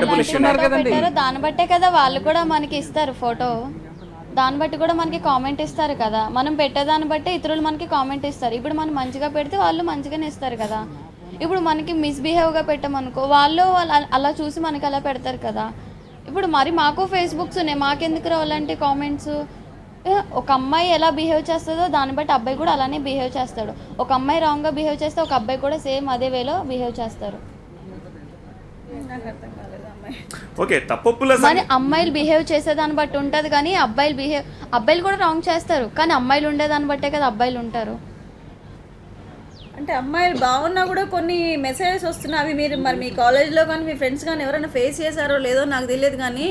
పెట్టారో దాన్ని బట్టే కదా వాళ్ళు కూడా మనకి ఇస్తారు ఫోటో, దాన్ని బట్టి కూడా మనకి కామెంట్ ఇస్తారు కదా. మనం పెట్టేదాన్ని బట్టి ఇతరులు మనకి కామెంట్ ఇస్తారు. ఇప్పుడు మనం మంచిగా పెడితే వాళ్ళు మంచిగానే ఇస్తారు కదా. ఇప్పుడు మనకి మిస్బిహేవ్గా పెట్టామనుకో వాళ్ళు అలా చూసి మనకి అలా పెడతారు కదా. ఇప్పుడు మరి మాకు ఫేస్బుక్స్ ఉన్నాయి, మాకెందుకు రావాలంటే కామెంట్స్? ఒక అమ్మాయి ఎలా బిహేవ్ చేస్తుందో దాన్ని బట్టి అబ్బాయి కూడా అలానే బిహేవ్ చేస్తాడు. ఒక అమ్మాయి రాంగ్గా బిహేవ్ చేస్తే ఒక అబ్బాయి కూడా సేమ్ అదే వేలో బిహేవ్ చేస్తారు. మరి అమ్మాయిలు బిహేవ్ చేసేదాన్ని బట్టి ఉంటుంది కానీ అబ్బాయిలు కూడా రాంగ్ చేస్తారు, కానీ అమ్మాయిలు ఉండేదాన్ని బట్టే కదా అబ్బాయిలు ఉంటారు. అంటే అమ్మాయిలు బాగున్నా కూడా కొన్ని మెసేజెస్ వస్తున్నాయి, అవి మీరు మరి మీ కాలేజ్లో కానీ మీ ఫ్రెండ్స్ కానీ ఎవరైనా ఫేస్ చేశారో లేదో నాకు తెలియదు. కానీ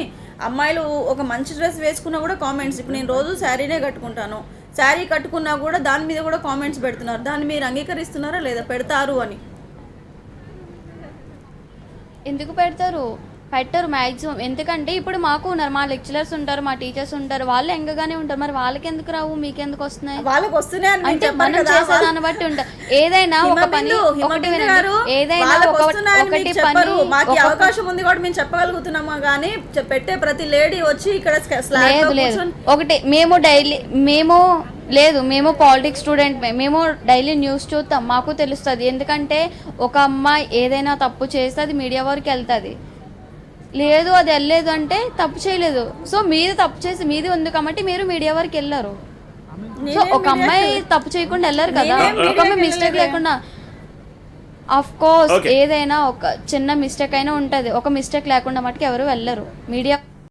అమ్మాయిలు ఒక మంచి డ్రెస్ వేసుకున్నా కూడా కామెంట్స్, ఇప్పుడు నేను రోజు శారీనే కట్టుకుంటాను, శారీ కట్టుకున్నా కూడా దాని మీద కూడా కామెంట్స్ పెడుతున్నారు. దాన్ని మీరు అంగీకరిస్తున్నారా లేదా? పెడతారు అని. ఎందుకు పెడతారు? పెట్టరు మ్యాక్సిమం. ఎందుకంటే ఇప్పుడు మాకు ఉన్నారు, మా లెక్చరర్స్ ఉంటారు, మా టీచర్స్ ఉంటారు, వాళ్ళు ఎంగగానే ఉంటారు. మరి వాళ్ళకి ఎందుకు రావు, మీకెందుకు వస్తున్నాయి? వాళ్ళకి వస్తున్నాయి అంటే మనం చేసేదాన్ని బట్టి ఉంటుంది. ఏదైనా ఒక పని ఏదైనా ఒకటి పని అవకాశం ఉంది కూడా మేము చెప్పగలుగుతున్నామా, కానీ పెట్టే ప్రతి లేడీ వచ్చి ఇక్కడ లేదు. ఒకటి మేము పాలిటిక్స్ స్టూడెంట్, మేము డైలీ న్యూస్ చూస్తాం, మాకు తెలుస్తుంది. ఎందుకంటే ఒక అమ్మాయి ఏదైనా తప్పు చేస్తే అది మీడియా వరకు వెళ్తుంది. లేదు అది వెళ్ళలేదు అంటే తప్పు చేయలేదు. సో మీరు తప్పు చేసి మీది ఉంది కాబట్టి మీరు మీడియా వరకు వెళ్ళారు. సో ఒక అమ్మాయి తప్పు చేయకుండా వెళ్ళారు కదా, ఒక అమ్మాయి మిస్టేక్ లేకుండా. ఆఫ్ కోర్స్ ఏదైనా ఒక చిన్న మిస్టేక్ అయినా ఉంటుంది, ఒక మిస్టేక్ లేకుండా మటుకు ఎవరు వెళ్ళరు మీడియా.